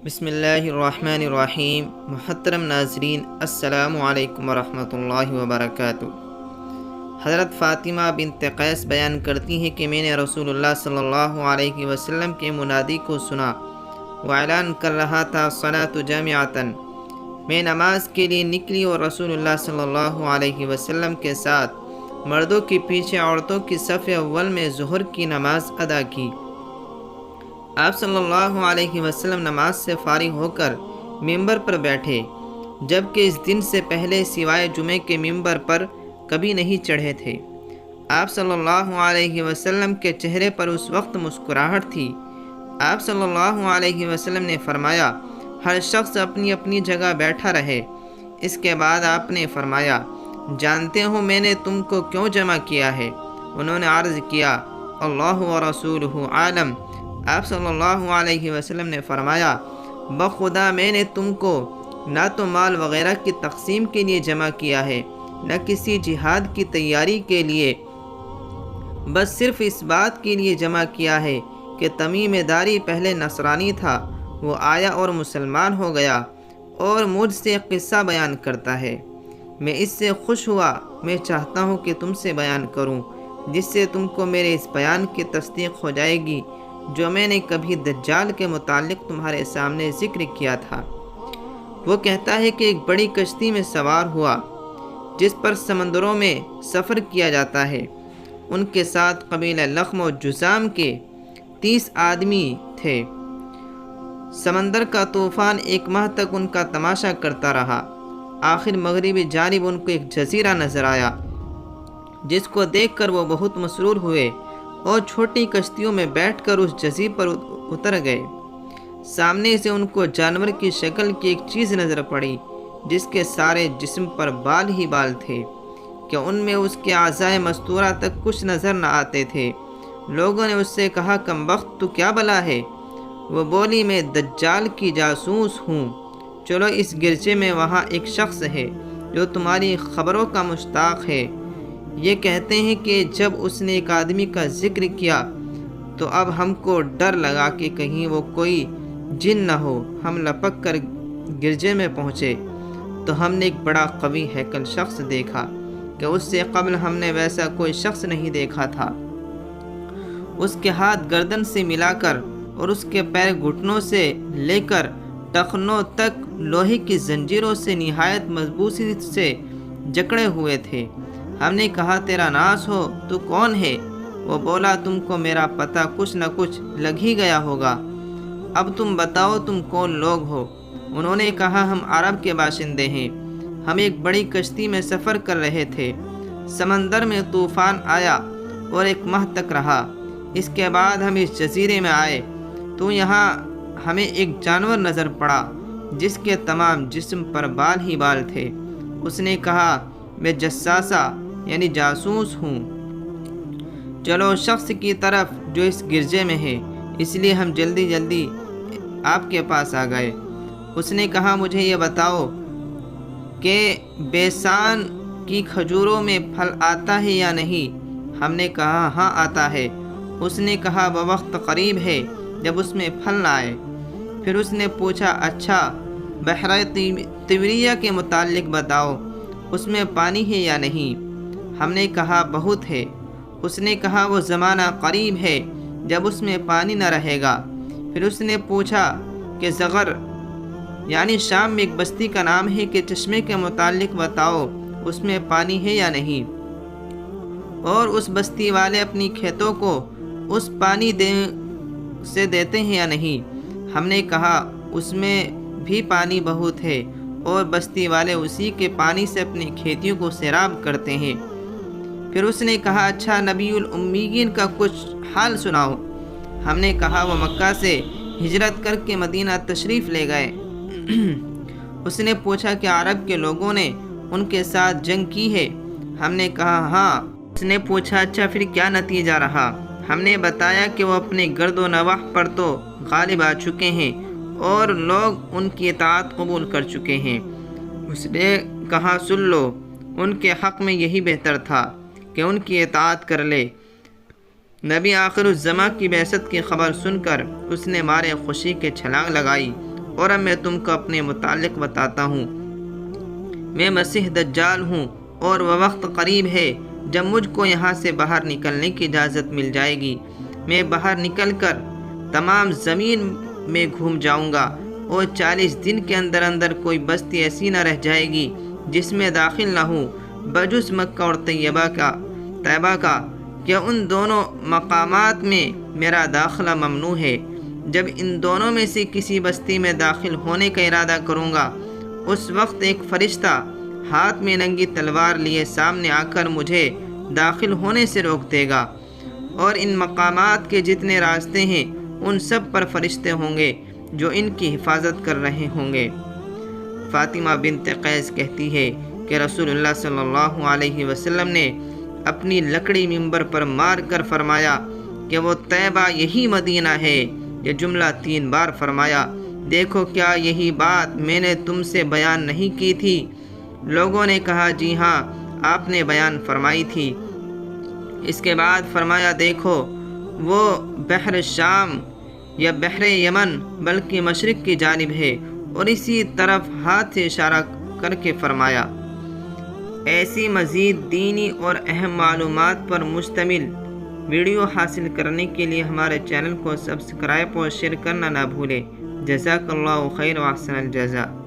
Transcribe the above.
بسم اللہ الرحمن الرحیم۔ محترم ناظرین، السلام علیکم ورحمۃ اللہ وبرکاتہ۔ حضرت فاطمہ بنت قیس بیان کرتی ہیں کہ میں نے رسول اللہ صلی اللہ علیہ وسلم کے منادی کو سنا، وہ اعلان کر رہا تھا صلاۃ جامعۃً۔ میں نماز کے لیے نکلی اور رسول اللہ صلی اللہ علیہ وسلم کے ساتھ مردوں کے پیچھے عورتوں کی صف اول میں ظہر کی نماز ادا کی۔ آپ صلی اللہ علیہ وسلم نماز سے فارغ ہو کر ممبر پر بیٹھے، جبکہ اس دن سے پہلے سوائے جمعے کے ممبر پر کبھی نہیں چڑھے تھے۔ آپ صلی اللہ علیہ وسلم کے چہرے پر اس وقت مسکراہٹ تھی۔ آپ صلی اللہ علیہ وسلم نے فرمایا، ہر شخص اپنی اپنی جگہ بیٹھا رہے۔ اس کے بعد آپ نے فرمایا، جانتے ہو میں نے تم کو کیوں جمع کیا ہے؟ انہوں نے عرض کیا، اللہ و رسولہ عالم۔ آپ صلی اللہ علیہ وسلم نے فرمایا، بخدا میں نے تم کو نہ تو مال وغیرہ کی تقسیم کے لیے جمع کیا ہے، نہ کسی جہاد کی تیاری کے لیے، بس صرف اس بات کے لیے جمع کیا ہے کہ تمیم داری پہلے نصرانی تھا، وہ آیا اور مسلمان ہو گیا اور مجھ سے قصہ بیان کرتا ہے۔ میں اس سے خوش ہوا، میں چاہتا ہوں کہ تم سے بیان کروں، جس سے تم کو میرے اس بیان کی تصدیق ہو جائے گی جو میں نے کبھی دجال کے متعلق تمہارے سامنے ذکر کیا تھا۔ وہ کہتا ہے کہ ایک بڑی کشتی میں سوار ہوا جس پر سمندروں میں سفر کیا جاتا ہے۔ ان کے ساتھ قبیلہ لخم و جذام کے 30 آدمی تھے۔ سمندر کا طوفان 1 ماہ تک ان کا تماشا کرتا رہا۔ آخر مغربی جانب ان کو ایک جزیرہ نظر آیا، جس کو دیکھ کر وہ بہت مسرور ہوئے اور چھوٹی کشتیوں میں بیٹھ کر اس جزیرے پر اتر گئے۔ سامنے سے ان کو جانور کی شکل کی ایک چیز نظر پڑی جس کے سارے جسم پر بال ہی بال تھے کہ ان میں اس کے اعضائے مستورہ تک کچھ نظر نہ آتے تھے۔ لوگوں نے اس سے کہا، کم بخت تو کیا بلا ہے؟ وہ بولی، میں دجال کی جاسوس ہوں۔ چلو اس گرجے میں وہاں ایک شخص ہے جو تمہاری خبروں کا مشتاق ہے۔ یہ کہتے ہیں کہ جب اس نے ایک آدمی کا ذکر کیا تو اب ہم کو ڈر لگا کہ کہیں وہ کوئی جن نہ ہو۔ ہم لپک کر گرجے میں پہنچے تو ہم نے ایک بڑا قوی ہیکل شخص دیکھا کہ اس سے قبل ہم نے ویسا کوئی شخص نہیں دیکھا تھا۔ اس کے ہاتھ گردن سے ملا کر اور اس کے پیر گھٹنوں سے لے کر ٹخنوں تک لوہے کی زنجیروں سے نہایت مضبوطی سے جکڑے ہوئے تھے۔ ہم نے کہا، تیرا ناس ہو، تو کون ہے؟ وہ بولا، تم کو میرا پتہ کچھ نہ کچھ لگ ہی گیا ہوگا، اب تم بتاؤ تم کون لوگ ہو؟ انہوں نے کہا، ہم عرب کے باشندے ہیں، ہم ایک بڑی کشتی میں سفر کر رہے تھے۔ سمندر میں طوفان آیا اور 1 ماہ تک رہا۔ اس کے بعد ہم اس جزیرے میں آئے تو یہاں ہمیں ایک جانور نظر پڑا جس کے تمام جسم پر بال ہی بال تھے۔ اس نے کہا، میں جساسہ یعنی جاسوس ہوں، چلو شخص کی طرف جو اس گرجے میں ہے، اس لیے ہم جلدی جلدی آپ کے پاس آ گئے۔ اس نے کہا، مجھے یہ بتاؤ کہ بیسان کی کھجوروں میں پھل آتا ہے یا نہیں؟ ہم نے کہا، ہاں آتا ہے۔ اس نے کہا، وہ وقت قریب ہے جب اس میں پھل نہ آئے۔ پھر اس نے پوچھا، اچھا بحر طبریہ کے متعلق بتاؤ، اس میں پانی ہے یا نہیں؟ ہم نے کہا، بہت ہے۔ اس نے کہا، وہ زمانہ قریب ہے جب اس میں پانی نہ رہے گا۔ پھر اس نے پوچھا کہ زغر یعنی شام میں ایک بستی کا نام ہے کہ چشمے کے متعلق بتاؤ، اس میں پانی ہے یا نہیں، اور اس بستی والے اپنی کھیتوں کو اس پانی سے دیتے ہیں یا نہیں؟ ہم نے کہا، اس میں بھی پانی بہت ہے اور بستی والے اسی کے پانی سے اپنی کھیتیوں کو سیراب کرتے ہیں۔ پھر اس نے کہا، اچھا نبی الامیین کا کچھ حال سناؤ۔ ہم نے کہا، وہ مکہ سے ہجرت کر کے مدینہ تشریف لے گئے۔ اس نے پوچھا کہ عرب کے لوگوں نے ان کے ساتھ جنگ کی ہے؟ ہم نے کہا، ہاں۔ اس نے پوچھا، اچھا پھر کیا نتیجہ رہا؟ ہم نے بتایا کہ وہ اپنے گرد و نواح پر تو غالب آ چکے ہیں اور لوگ ان کی اطاعت قبول کر چکے ہیں۔ اس نے کہا، سن لو، ان کے حق میں یہی بہتر تھا کہ ان کی اطاعت کر لے۔ نبی آخر الزماں کی بعثت کی خبر سن کر اس نے مارے خوشی کے چھلانگ لگائی اور اب میں تم کو اپنے متعلق بتاتا ہوں۔ میں مسیح دجال ہوں اور وہ وقت قریب ہے جب مجھ کو یہاں سے باہر نکلنے کی اجازت مل جائے گی۔ میں باہر نکل کر تمام زمین میں گھوم جاؤں گا اور 40 دن کے اندر اندر کوئی بستی ایسی نہ رہ جائے گی جس میں داخل نہ ہوں بجز مکہ اور طیبہ کا کہ ان دونوں مقامات میں میرا داخلہ ممنوع ہے۔ جب ان دونوں میں سے کسی بستی میں داخل ہونے کا ارادہ کروں گا، اس وقت ایک فرشتہ ہاتھ میں ننگی تلوار لیے سامنے آ کر مجھے داخل ہونے سے روک دے گا، اور ان مقامات کے جتنے راستے ہیں ان سب پر فرشتے ہوں گے جو ان کی حفاظت کر رہے ہوں گے۔ فاطمہ بنت قیس کہتی ہے کہ رسول اللہ صلی اللہ علیہ وسلم نے اپنی لکڑی منبر پر مار کر فرمایا کہ وہ طیبہ یہی مدینہ ہے۔ یہ جملہ 3 بار فرمایا۔ دیکھو کیا یہی بات میں نے تم سے بیان نہیں کی تھی؟ لوگوں نے کہا جی ہاں آپ نے بیان فرمائی تھی۔ اس کے بعد فرمایا دیکھو وہ بحر شام یا بحر یمن بلکہ مشرق کی جانب ہے، اور اسی طرف ہاتھ سے اشارہ کر کے فرمایا۔ ایسی مزید دینی اور اہم معلومات پر مشتمل ویڈیو حاصل کرنے کے لیے ہمارے چینل کو سبسکرائب اور شیئر کرنا نہ بھولیں۔ جزاک اللہ خیر و احسن الجزاء۔